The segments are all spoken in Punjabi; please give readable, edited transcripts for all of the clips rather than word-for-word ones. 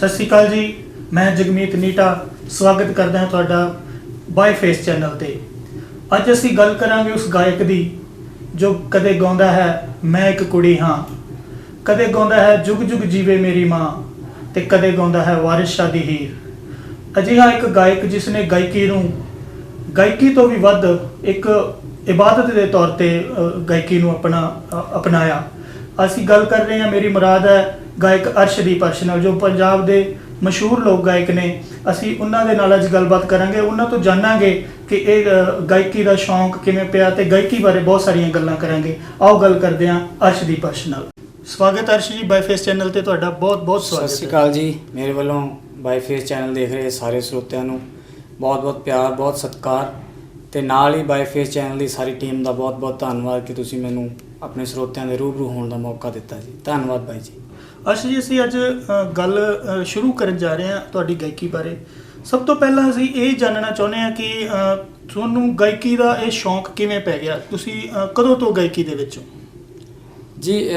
सत श्री अकाल जी, मैं जगमीत नीटा स्वागत करदा हां तुहाडा बाय फेस चैनल ते। अज असीं गल करांगे उस गायक दी जो कदे गाउंदा है मैं एक कुड़ी हाँ, कदे गाउंदा है जुग जुग जीवे मेरी माँ, ते कदे गाउंदा है वारिस शाह दी हीर। अजिहा एक गायक जिसने गायकी तो भी वध एक इबादत के तौर पर गायकी अपनाया। असीं गल कर रहे हैं, मेरी मुराद है गायक अर्शदीप अर्शनाल जो पंजाब के मशहूर लोक गायक ने। असीं उन्हां दे नाल अज गलबात करांगे, उन्हां तो जानांगे कि ये गायकी का शौक किवें पिया ते गायकी बारे बहुत सारियां गल्लां करांगे। आओ गल करदे हां अर्शदीप अर्शनाल। स्वागत अर्श जी बाय फेस चैनल ते तुहाडा बहुत बहुत स्वागत। सत श्री अकाल जी, मेरे वालों बाय फेस चैनल देख रहे सारे ਸਰੋਤਿਆਂ ਨੂੰ बहुत बहुत प्यार बहुत सत्कार ਤੇ ਨਾਲ ਹੀ ਬਾय फेस चैनल ਦੀ ਸਾਰੀ ਟੀਮ ਦਾ ਬਹੁਤ ਬਹੁਤ ਧੰਨਵਾਦ ਕਿ ਤੁਸੀਂ ਮੈਨੂੰ ਆਪਣੇ ਸਰੋਤਿਆਂ ਦੇ ਰੂਬਰੂ ਹੋਣ ਦਾ ਮੌਕਾ ਦਿੱਤਾ ਜੀ। ਧੰਨਵਾਦ ਬਾਈ ਜੀ। अर्श जी ਅਸੀਂ ਅੱਜ ਗੱਲ ਸ਼ੁਰੂ ਕਰਨ ਜਾ ਰਹੇ ਹਾਂ ਤੁਹਾਡੀ ਗਾਇਕੀ ਬਾਰੇ। ਸਭ ਤੋਂ ਪਹਿਲਾਂ ਅਸੀਂ ਇਹ ਜਾਣਨਾ ਚਾਹੁੰਦੇ ਹਾਂ ਕਿ ਤੁਹਾਨੂੰ ਗਾਇਕੀ ਦਾ ਇਹ ਸ਼ੌਂਕ ਕਿਵੇਂ ਪੈ ਗਿਆ, ਤੁਸੀਂ ਕਦੋਂ ਤੋਂ ਗਾਇਕੀ ਦੇ ਵਿੱਚ ਹੋ? ਜੀ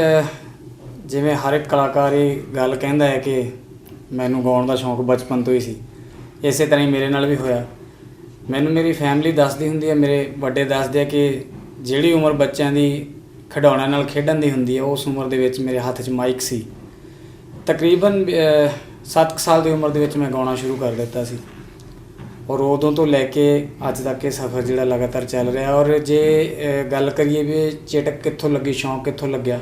ਜਿਵੇਂ ਹਰ ਇੱਕ ਕਲਾਕਾਰ ਇਹ ਗੱਲ ਕਹਿੰਦਾ ਹੈ ਕਿ ਮੈਨੂੰ ਗਾਉਣ ਦਾ ਸ਼ੌਂਕ ਬਚਪਨ ਤੋਂ ਹੀ ਸੀ, ਇਸੇ ਤਰ੍ਹਾਂ ਹੀ ਮੇਰੇ ਨਾਲ ਵੀ ਹੋਇਆ। ਮੈਨੂੰ ਮੇਰੀ ਫੈਮਿਲੀ ਦੱਸਦੀ ਹੁੰਦੀ ਹੈ, ਮੇਰੇ ਵੱਡੇ ਦੱਸਦੇ ਆ ਕਿ ਜਿਹੜੀ ਉਮਰ ਬੱਚਿਆਂ ਦੀ ਖਿਡੌਣਿਆਂ ਨਾਲ ਖੇਡਣ ਦੀ ਹੁੰਦੀ ਹੈ ਉਸ ਉਮਰ ਦੇ ਵਿੱਚ ਮੇਰੇ ਹੱਥ 'ਚ ਮਾਈਕ ਸੀ। ਤਕਰੀਬਨ 7 ਸਾਲ ਦੀ ਉਮਰ ਦੇ ਵਿੱਚ ਮੈਂ ਗਾਉਣਾ ਸ਼ੁਰੂ ਕਰ ਦਿੱਤਾ ਸੀ ਔਰ ਉਦੋਂ ਤੋਂ ਲੈ ਕੇ ਅੱਜ ਤੱਕ ਇਹ ਸਫ਼ਰ ਜਿਹੜਾ ਲਗਾਤਾਰ ਚੱਲ ਰਿਹਾ। ਔਰ ਜੇ ਗੱਲ ਕਰੀਏ ਵੀ ਚੇਟਕ ਕਿੱਥੋਂ ਲੱਗੀ, ਸ਼ੌਂਕ ਕਿੱਥੋਂ ਲੱਗਿਆ,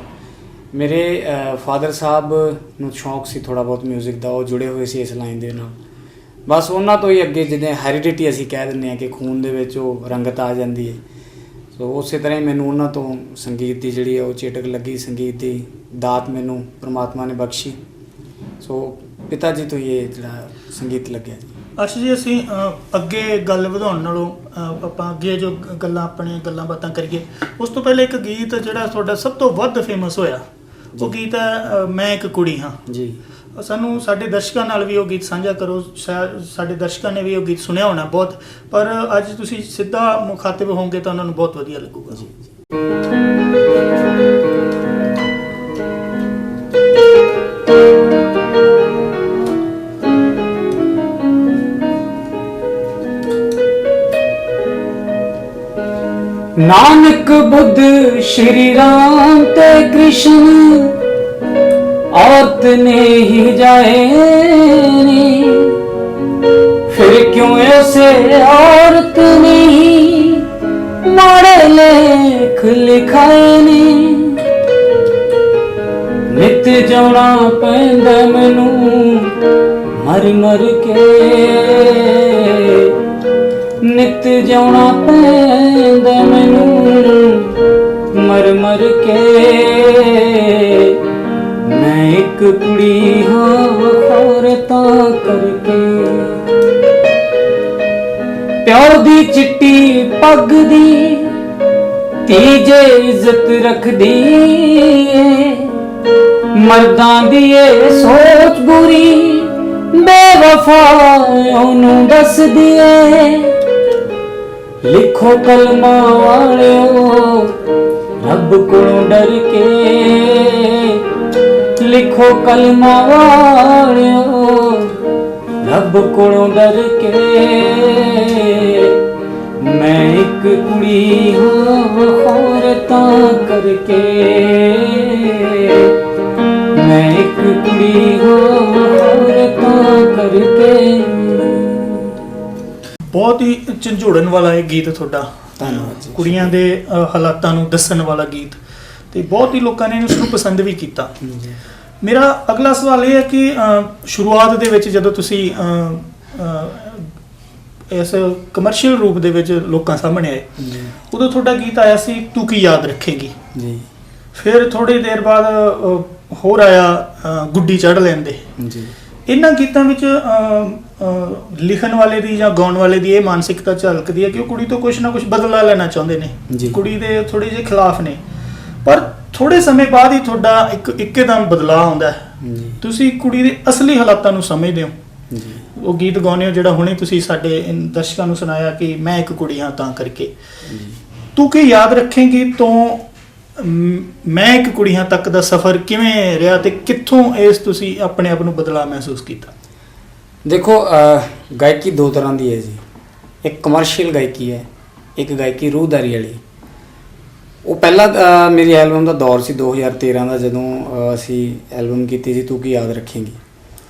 ਮੇਰੇ ਫਾਦਰ ਸਾਹਿਬ ਨੂੰ ਸ਼ੌਂਕ ਸੀ ਥੋੜ੍ਹਾ ਬਹੁਤ ਮਿਊਜ਼ਿਕ ਦਾ, ਉਹ ਜੁੜੇ ਹੋਏ ਸੀ ਇਸ ਲਾਈਨ ਦੇ ਨਾਲ। ਬਸ ਉਹਨਾਂ ਤੋਂ ਹੀ ਅੱਗੇ ਜਿੱਦਾਂ ਹੈਰੀਡਿਟੀ ਅਸੀਂ ਕਹਿ ਦਿੰਦੇ ਹਾਂ ਕਿ ਖੂਨ ਦੇ ਵਿੱਚ ਉਹ ਰੰਗਤ ਆ ਜਾਂਦੀ ਹੈ, ਸੋ ਉਸੇ ਤਰ੍ਹਾਂ ਹੀ ਮੈਨੂੰ ਉਹਨਾਂ ਤੋਂ ਸੰਗੀਤ ਦੀ ਜਿਹੜੀ ਉਹ ਚੇਟਕ ਲੱਗੀ, ਸੰਗੀਤ ਦੀ ਦਾਤ ਮੈਨੂੰ ਪਰਮਾਤਮਾ ਨੇ ਬਖਸ਼ੀ। ਸੋ ਪਿਤਾ ਜੀ ਤੋਂ ਇਹ ਜਿਹੜਾ ਸੰਗੀਤ ਲੱਗਿਆ ਜੀ। अर्श जी ਅਸੀਂ ਅੱਗੇ ਗੱਲ ਵਧਾਉਣ ਨਾਲੋਂ ਆਪਾਂ ਅੱਗੇ ਜੋ ਗੱਲਾਂ ਬਾਤਾਂ ਕਰੀਏ, ਉਸ ਤੋਂ ਪਹਿਲਾਂ ਇੱਕ ਗੀਤ ਜਿਹੜਾ ਤੁਹਾਡਾ ਸਭ ਤੋਂ ਵੱਧ ਫੇਮਸ ਹੋਇਆ ਉਹ ਗੀਤ ਹੈ ਮੈਂ ਇੱਕ ਕੁੜੀ ਹਾਂ ਜੀ। ਸਾਨੂੰ ਸਾਡੇ ਦਰਸ਼ਕਾਂ ਨਾਲ ਵੀ ਉਹ ਗੀਤ ਸਾਂਝਾ ਕਰੋ। ਸਾਡੇ ਦਰਸ਼ਕਾਂ ਨੇ ਵੀ ਉਹ ਗੀਤ ਸੁਣਿਆ ਹੋਣਾ ਬਹੁਤ, ਪਰ ਅੱਜ ਤੁਸੀਂ ਸਿੱਧਾ ਮੁਖਾਤਿਬ ਹੋਵੋਗੇ ਤਾਂ ਉਹਨਾਂ ਨੂੰ ਬਹੁਤ ਵਧੀਆ ਲੱਗੂਗਾ ਜੀ। नानक बुद्ध श्री राम ते कृष्ण औरत ने ही जाए नी, फिर क्यों ऐसे औरत ने ही माड़े लेख लिखाए नी। नित जाना पैंदा मैनू मर मर के, नित जाना पैंदा मैनू मर मर के। मैं एक कुड़ी हाँ औरतां करके, प्यो दी चिट्टी पग दी तीजे इज्जत रख दी, मर्दां दी ये सोच बुरी बेवफा ओनू दस दिए। लिखो कलमा वालियो रब कोलों डर के, लिखो कलमा वालियो रब कोलों डर के। मैं एक कुड़ी हाँ औरतां करके, मैं एक कुड़ी हाँ औरतां करके। ਬਹੁਤ ਹੀ ਝੰਜੋੜਨ ਵਾਲਾ ਇਹ ਗੀਤ ਤੁਹਾਡਾ, ਧੰਨਵਾਦ ਜੀ। ਕੁੜੀਆਂ ਦੇ ਹਾਲਾਤਾਂ ਨੂੰ ਦੱਸਣ ਵਾਲਾ ਗੀਤ, ਤੇ ਬਹੁਤ ਹੀ ਲੋਕਾਂ ਨੇ ਇਸ ਨੂੰ ਪਸੰਦ ਵੀ ਕੀਤਾ। ਮੇਰਾ ਅਗਲਾ ਸਵਾਲ ਇਹ ਹੈ ਕਿ ਸ਼ੁਰੂਆਤ ਦੇ ਵਿੱਚ ਜਦੋਂ ਤੁਸੀਂ ਇਸ ਕਮਰਸ਼ੀਅਲ ਰੂਪ ਦੇ ਵਿੱਚ ਲੋਕਾਂ ਸਾਹਮਣੇ ਆਏ, ਉਦੋਂ ਤੁਹਾਡਾ ਗੀਤ ਆਇਆ ਸੀ ਤੂੰ ਕੀ ਯਾਦ ਰੱਖੇਗੀ ਜੀ। ਫਿਰ ਥੋੜੀ ਦੇਰ ਬਾਅਦ ਹੋਰ ਆਇਆ ਗੁੱਡੀ ਚੜ੍ਹ ਲੈਂਦੇ ਜੀ। ਇਹਨਾਂ ਗੀਤਾਂ ਵਿੱਚ ਲਿਖਣ ਵਾਲੇ ਦੀ ਜਾਂ ਗਾਉਣ ਵਾਲੇ ਦੀ ਇਹ ਮਾਨਸਿਕਤਾ ਝਲਕਦੀ ਹੈ ਕਿ ਉਹ ਕੁੜੀ ਤੋਂ ਕੁਛ ਨਾ ਕੁਛ ਬਦਲਾ ਲੈਣਾ ਚਾਹੁੰਦੇ ਨੇ, ਕੁੜੀ ਦੇ ਥੋੜੇ ਜਿਹੇ ਖਿਲਾਫ ਨੇ, ਪਰ ਥੋੜੇ ਸਮੇਂ ਬਾਅਦ ਹੀ ਤੁਹਾਡਾ ਇੱਕਦਮ ਬਦਲਾਅ ਆਉਂਦਾ ਹੈ। ਤੁਸੀਂ ਕੁੜੀ ਦੇ ਅਸਲੀ ਹਾਲਾਤਾਂ ਨੂੰ ਸਮਝਦੇ ਹੋ, ਉਹ ਗੀਤ ਗਾਉਂਦੇ ਹੋ ਜਿਹੜਾ ਹੁਣੇ ਤੁਸੀਂ ਸਾਡੇ ਦਰਸ਼ਕਾਂ ਨੂੰ ਸੁਣਾਇਆ ਕਿ ਮੈਂ ਇੱਕ ਕੁੜੀ ਹਾਂ ਤਾਂ ਕਰਕੇ। ਤੂੰ ਕੀ ਯਾਦ ਰੱਖੇਂਗੀ ਤੋਂ ਮੈਂ ਇੱਕ ਕੁੜੀ ਹਾਂ ਤੱਕ ਦਾ ਸਫ਼ਰ ਕਿਵੇਂ ਰਿਹਾ ਤੇ ਕਿੱਥੋਂ ਇਸ ਤੁਸੀਂ ਆਪਣੇ ਆਪ ਨੂੰ ਬਦਲਾਅ ਮਹਿਸੂਸ ਕੀਤਾ? ਦੇਖੋ, ਗਾਇਕੀ ਦੋ ਤਰ੍ਹਾਂ ਦੀ ਹੈ ਜੀ। ਇੱਕ ਕਮਰਸ਼ੀਅਲ ਗਾਇਕੀ ਹੈ, ਇੱਕ ਗਾਇਕੀ ਰੂਹਦਾਰੀ ਵਾਲੀ। ਉਹ ਪਹਿਲਾਂ ਮੇਰੀ ਐਲਬਮ ਦਾ ਦੌਰ ਸੀ 2013 ਦਾ, ਜਦੋਂ ਅਸੀਂ ਐਲਬਮ ਕੀਤੀ ਸੀ ਤੂੰ ਕੀ ਯਾਦ ਰੱਖੇਂਗੀ।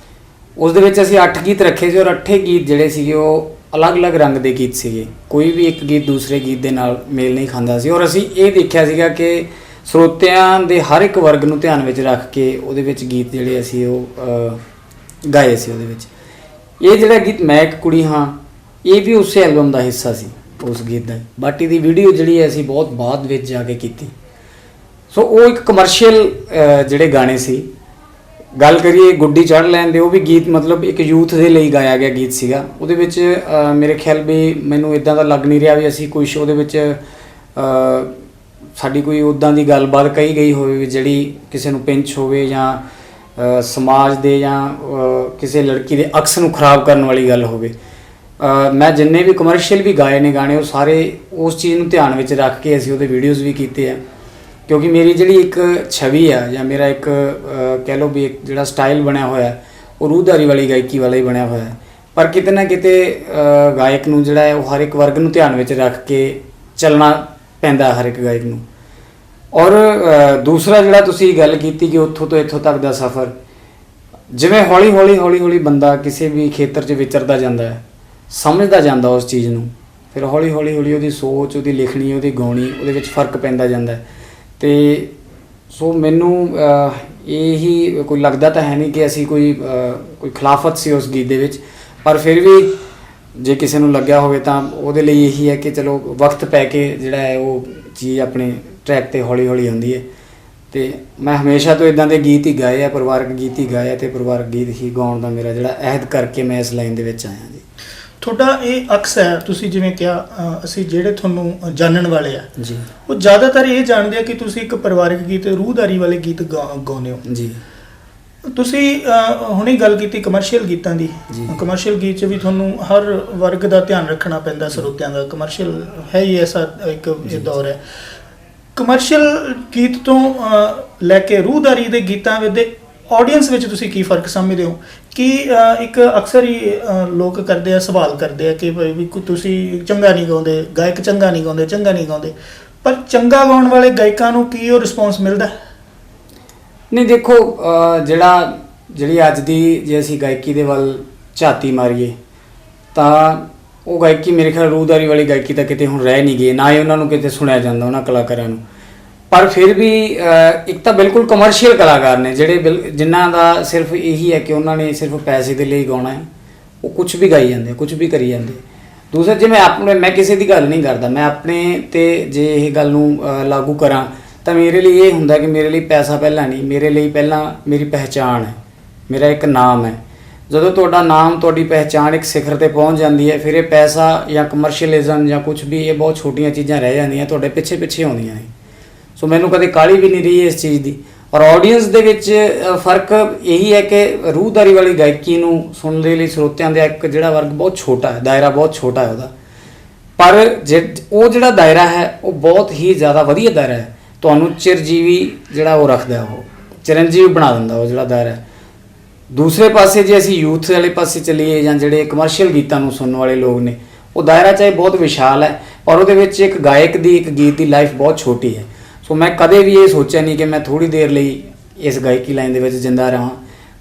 ਉਸ ਦੇ ਵਿੱਚ ਅਸੀਂ 8 ਗੀਤ ਰੱਖੇ ਸੀ, ਔਰ 8 ਗੀਤ ਜਿਹੜੇ ਸੀਗੇ ਉਹ ਅਲੱਗ-ਅਲੱਗ ਰੰਗ ਦੇ ਗੀਤ ਸੀਗੇ। ਕੋਈ ਵੀ ਇੱਕ ਗੀਤ ਦੂਸਰੇ ਗੀਤ ਦੇ ਨਾਲ ਮੇਲ ਨਹੀਂ ਖਾਂਦਾ ਸੀ। ਔਰ ਅਸੀਂ ਇਹ ਦੇਖਿਆ ਸੀਗਾ ਕਿ ਸਰੋਤਿਆਂ ਦੇ ਹਰ ਇੱਕ ਵਰਗ ਨੂੰ ਧਿਆਨ ਵਿੱਚ ਰੱਖ ਕੇ ਉਹਦੇ ਵਿੱਚ ਗੀਤ ਜਿਹੜੇ ਅਸੀਂ ਉਹ ਗਾਏ ਸੀ। ਉਹਦੇ ਵਿੱਚ ਇਹ ਜਿਹੜਾ ਗੀਤ ਮੈਂ ਇੱਕ ਕੁੜੀ ਹਾਂ, ਇਹ ਵੀ ਉਸੇ ਐਲਬਮ ਦਾ ਹਿੱਸਾ ਸੀ, ਉਸ ਗੀਤ ਦਾ। ਬਾਟੀ ਦੀ ਵੀਡੀਓ ਜਿਹੜੀ ਹੈ ਅਸੀਂ ਬਹੁਤ ਬਾਅਦ ਵਿੱਚ ਜਾ ਕੇ ਕੀਤੀ। ਸੋ ਉਹ ਇੱਕ ਕਮਰਸ਼ੀਅਲ ਜਿਹੜੇ ਗਾਣੇ ਸੀ। ਗੱਲ ਕਰੀਏ ਗੁੱਡੀ ਚੜ੍ਹ ਲੈਣ ਦੇ, ਉਹ ਵੀ ਗੀਤ ਮਤਲਬ ਇੱਕ ਯੂਥ ਦੇ ਲਈ ਗਾਇਆ ਗਿਆ ਗੀਤ ਸੀਗਾ। ਉਹਦੇ ਵਿੱਚ ਮੇਰੇ ਖਿਆਲ ਵੀ ਮੈਨੂੰ ਇਦਾਂ ਦਾ ਲੱਗ ਨਹੀਂ ਰਿਹਾ ਵੀ ਅਸੀਂ ਕੁਛ ਉਹਦੇ ਵਿੱਚ ਸਾਡੀ ਕੋਈ ਉੱਦਾਂ ਦੀ ਗੱਲਬਾਤ ਕਹੀ ਗਈ ਹੋਵੇ ਵੀ ਜਿਹੜੀ ਕਿਸੇ ਨੂੰ ਪਿੰਚ ਹੋਵੇ ਜਾਂ ਸਮਾਜ ਦੇ ਜਾਂ ਕਿਸੇ ਲੜਕੀ ਦੇ ਅਕਸ ਨੂੰ ਖਰਾਬ ਕਰਨ ਵਾਲੀ ਗੱਲ ਹੋਵੇ। ਮੈਂ ਜਿੰਨੇ ਵੀ ਕਮਰਸ਼ੀਅਲ ਵੀ ਗਾਏ ਨੇ ਗਾਣੇ, ਉਹ ਸਾਰੇ ਉਸ ਚੀਜ਼ ਨੂੰ ਧਿਆਨ ਵਿੱਚ ਰੱਖ ਕੇ ਅਸੀਂ ਉਹਦੇ ਵੀਡੀਓਜ਼ ਵੀ ਕੀਤੇ ਆ। ਕਿਉਂਕਿ ਮੇਰੀ ਜਿਹੜੀ ਇੱਕ ਛਵੀ ਆ ਜਾਂ ਮੇਰਾ ਇੱਕ ਕਹਿ ਲਓ ਵੀ ਇੱਕ ਜਿਹੜਾ ਸਟਾਈਲ ਬਣਿਆ ਹੋਇਆ ਉਹ ਰੂਹਦਾਰੀ ਵਾਲੀ ਗਾਇਕੀ ਵਾਲਾ ਹੀ ਬਣਿਆ ਹੋਇਆ। ਪਰ ਕਿਤੇ ਨਾ ਕਿਤੇ ਗਾਇਕ ਨੂੰ ਜਿਹੜਾ ਹੈ ਉਹ ਹਰ ਇੱਕ ਵਰਗ ਨੂੰ ਧਿਆਨ ਵਿੱਚ ਰੱਖ ਕੇ ਚੱਲਣਾ ਪੈਂਦਾ ਹਰ ਇੱਕ ਗਾਇਕ ਨੂੰ। ਔਰ ਦੂਸਰਾ ਜਿਹੜਾ ਤੁਸੀਂ ਗੱਲ ਕੀਤੀ ਕਿ ਉੱਥੋਂ ਤੋਂ ਇੱਥੋਂ ਤੱਕ ਦਾ ਸਫ਼ਰ, ਜਿਵੇਂ ਹੌਲੀ ਹੌਲੀ ਬੰਦਾ ਕਿਸੇ ਵੀ ਖੇਤਰ 'ਚ ਵਿਚਰਦਾ ਜਾਂਦਾ ਹੈ, ਸਮਝਦਾ ਜਾਂਦਾ ਉਸ ਚੀਜ਼ ਨੂੰ, ਫਿਰ ਹੌਲੀ ਹੌਲੀ ਉਹਦੀ ਸੋਚ, ਉਹਦੀ ਲਿਖਣੀ, ਉਹਦੀ ਗਾਉਣੀ, ਉਹਦੇ ਵਿੱਚ ਫਰਕ ਪੈਂਦਾ ਜਾਂਦਾ। ਅਤੇ ਸੋ ਮੈਨੂੰ ਇਹੀ ਕੋਈ ਲੱਗਦਾ ਤਾਂ ਹੈ ਨਹੀਂ ਕਿ ਅਸੀਂ ਕੋਈ ਖਿਲਾਫਤ ਸੀ ਉਸ ਗੀਤ ਦੇ ਵਿੱਚ। ਪਰ ਫਿਰ ਵੀ ਜੇ ਕਿਸੇ ਨੂੰ ਲੱਗਿਆ ਹੋਵੇ ਤਾਂ ਉਹਦੇ ਲਈ ਇਹੀ ਹੈ ਕਿ ਚਲੋ ਵਕਤ ਪੈ ਕੇ ਜਿਹੜਾ ਹੈ ਉਹ ਚੀਜ਼ ਆਪਣੇ ਟਰੈਕ 'ਤੇ ਹੌਲੀ ਹੌਲੀ ਆਉਂਦੀ ਹੈ। ਅਤੇ ਮੈਂ ਹਮੇਸ਼ਾ ਤੋਂ ਇੱਦਾਂ ਦੇ ਗੀਤ ਹੀ ਗਾਏ ਆ, ਪਰਿਵਾਰਕ ਗੀਤ ਹੀ ਗਾਏ ਆ, ਅਤੇ ਪਰਿਵਾਰਕ ਗੀਤ ਹੀ ਗਾਉਣ ਦਾ ਮੇਰਾ ਜਿਹੜਾ ਅਹਿਦ ਕਰਕੇ ਮੈਂ ਇਸ ਲਾਈਨ ਦੇ ਵਿੱਚ ਆਇਆ ਜੀ। ਤੁਹਾਡਾ ਇਹ ਅਕਸ ਹੈ, ਤੁਸੀਂ ਜਿਵੇਂ ਕਿਹਾ ਅਸੀਂ ਜਿਹੜੇ ਤੁਹਾਨੂੰ ਜਾਣਨ ਵਾਲੇ ਆ ਜੀ, ਉਹ ਜ਼ਿਆਦਾਤਰ ਇਹ ਜਾਣਦੇ ਆ ਕਿ ਤੁਸੀਂ ਇੱਕ ਪਰਿਵਾਰਕ ਗੀਤ, ਰੂਹਦਾਰੀ ਵਾਲੇ ਗੀਤ ਗਾਉਂਦੇ ਹੋ ਜੀ। ਤੁਸੀਂ ਹੁਣੇ ਗੱਲ ਕੀਤੀ ਕਮਰਸ਼ੀਅਲ ਗੀਤਾਂ ਦੀ। ਕਮਰਸ਼ੀਅਲ ਗੀਤ 'ਚ ਵੀ ਤੁਹਾਨੂੰ ਹਰ ਵਰਗ ਦਾ ਧਿਆਨ ਰੱਖਣਾ ਪੈਂਦਾ, ਸਰੋਤਿਆਂ ਦਾ। ਕਮਰਸ਼ੀਅਲ ਹੈ ਹੀ ਐਸਾ ਇੱਕ ਇਹ ਦੌਰ ਹੈ। ਕਮਰਸ਼ੀਅਲ ਗੀਤ ਤੋਂ ਲੈ ਕੇ ਰੂਹਦਾਰੀ ਦੇ ਗੀਤਾਂ ਦੇ ਆਡੀਅנס ਵਿੱਚ ਤੁਸੀਂ ਕੀ ਫਰਕ ਸਮਝਦੇ ਹੋ? ਕਿ ਇੱਕ ਅਕਸਰ ਹੀ ਲੋਕ ਕਰਦੇ ਆ, ਸਵਾਲ ਕਰਦੇ ਆ ਕਿ ਭਾਈ ਵੀ ਤੁਸੀਂ ਚੰਗਾ ਨਹੀਂ ਗਾਉਂਦੇ, ਗਾਇਕ ਚੰਗਾ ਨਹੀਂ ਗਾਉਂਦੇ, ਪਰ ਚੰਗਾ ਗਾਉਣ ਵਾਲੇ ਗਾਇਕਾਂ ਨੂੰ ਕੀ ਉਹ ਰਿਸਪੌਂਸ ਮਿਲਦਾ? ਨਹੀਂ, ਦੇਖੋ, ਜਿਹੜੀ ਅੱਜ ਦੀ ਜੇ ਅਸੀਂ ਗਾਇਕੀ ਦੇ ਵੱਲ ਝਾਤੀ ਮਾਰੀਏ ਤਾਂ ਉਹ ਗਾਇਕੀ ਮੇਰੇ ਖਿਆਲ ਰੂਹਦਾਰੀ ਵਾਲੀ ਗਾਇਕੀ ਤਾਂ ਕਿਤੇ ਹੁਣ ਰਹਿ ਨਹੀਂ ਗਈ, ਨਾ ਹੀ ਉਹਨਾਂ ਨੂੰ ਕਿਤੇ ਸੁਣਿਆ ਜਾਂਦਾ ਉਹਨਾਂ ਕਲਾਕਾਰਾਂ ਨੂੰ। ਪਰ ਫਿਰ ਵੀ ਇੱਕ ਤਾਂ ਬਿਲਕੁਲ ਕਮਰਸ਼ੀਅਲ ਕਲਾਕਾਰ ਨੇ ਜਿਹੜੇ ਜਿਨ੍ਹਾਂ ਦਾ ਸਿਰਫ ਇਹੀ ਹੈ ਕਿ ਉਹਨਾਂ ਨੇ ਸਿਰਫ ਪੈਸੇ ਦੇ ਲਈ ਗਾਉਣਾ ਹੈ, ਉਹ ਕੁਝ ਵੀ ਗਾਈ ਜਾਂਦੇ, ਕੁਝ ਵੀ ਕਰੀ ਜਾਂਦੇ। ਦੂਸਰਾ, ਜੇ ਮੈਂ ਕਿਸੇ ਦੀ ਗੱਲ ਨਹੀਂ ਕਰਦਾ, ਮੈਂ ਆਪਣੇ 'ਤੇ ਜੇ ਇਹ ਗੱਲ ਨੂੰ ਲਾਗੂ ਕਰਾਂ ਤਾਂ ਮੇਰੇ ਲਈ ਇਹ ਹੁੰਦਾ ਕਿ ਮੇਰੇ ਲਈ ਪੈਸਾ ਪਹਿਲਾਂ ਨਹੀਂ, ਮੇਰੇ ਲਈ ਪਹਿਲਾਂ ਮੇਰੀ ਪਹਿਚਾਣ ਹੈ, ਮੇਰਾ ਇੱਕ ਨਾਮ ਹੈ। ਜਦੋਂ ਤੁਹਾਡਾ ਨਾਮ, ਤੁਹਾਡੀ ਪਹਿਚਾਣ ਇੱਕ ਸਿਖਰ 'ਤੇ ਪਹੁੰਚ ਜਾਂਦੀ ਹੈ, ਫਿਰ ਇਹ ਪੈਸਾ ਜਾਂ ਕਮਰਸ਼ੀਅਲਿਜ਼ਮ ਜਾਂ ਕੁਝ ਵੀ, ਇਹ ਬਹੁਤ ਛੋਟੀਆਂ ਚੀਜ਼ਾਂ ਰਹਿ ਜਾਂਦੀਆਂ, ਤੁਹਾਡੇ ਪਿੱਛੇ ਆਉਂਦੀਆਂ ਨੇ। ਸੋ ਮੈਨੂੰ ਕਦੇ ਕਾਹਲੀ ਵੀ ਨਹੀਂ ਰਹੀ ਇਸ ਚੀਜ਼ ਦੀ। ਔਰ ਆਡੀਅנס ਦੇ ਵਿੱਚ ਫਰਕ ਇਹੀ ਹੈ ਕਿ ਰੂਹਦਾਰੀ ਵਾਲੀ ਗਾਇਕੀ ਨੂੰ ਸੁਣਨ ਦੇ ਲਈ ਸਰੋਤਿਆਂ ਦਾ ਇੱਕ ਜਿਹੜਾ ਵਰਗ ਬਹੁਤ ਛੋਟਾ ਹੈ, ਦਾਇਰਾ ਬਹੁਤ ਛੋਟਾ ਹੈ ਉਹਦਾ। ਪਰ ਉਹ ਜਿਹੜਾ ਦਾਇਰਾ ਹੈ ਉਹ ਬਹੁਤ ਹੀ ਜ਼ਿਆਦਾ ਵਧੀਆ ਦਾਇਰਾ ਹੈ, ਤੁਹਾਨੂੰ ਚਿਰਜੀਵੀ ਜਿਹੜਾ ਉਹ ਰੱਖਦਾ, ਉਹ ਚਿਰੰਜੀਵੀ ਬਣਾ ਦਿੰਦਾ ਉਹ ਜਿਹੜਾ ਦਾਇਰਾ ਹੈ। ਦੂਸਰੇ ਪਾਸੇ ਜੇ ਅਸੀਂ ਯੂਥ ਵਾਲੇ ਪਾਸੇ ਚੱਲੀਏ ਜਾਂ ਜਿਹੜੇ ਕਮਰਸ਼ੀਅਲ ਗੀਤਾਂ ਨੂੰ ਸੁਣਨ ਵਾਲੇ ਲੋਕ ਨੇ, ਉਹ ਦਾਇਰਾ ਚਾਹੇ ਬਹੁਤ ਵਿਸ਼ਾਲ ਹੈ ਪਰ ਉਹਦੇ ਵਿੱਚ ਇੱਕ ਗਾਇਕ ਦੀ, ਇੱਕ ਗੀਤ ਦੀ ਲਾਈਫ ਬਹੁਤ ਛੋਟੀ ਹੈ। ਸੋ ਮੈਂ ਕਦੇ ਵੀ ਇਹ ਸੋਚਿਆ ਨਹੀਂ ਕਿ ਮੈਂ ਥੋੜ੍ਹੀ ਦੇਰ ਲਈ ਇਸ ਗਾਇਕੀ ਲਾਈਨ ਦੇ ਵਿੱਚ ਜਿੰਦਾ ਰਹਾਂ।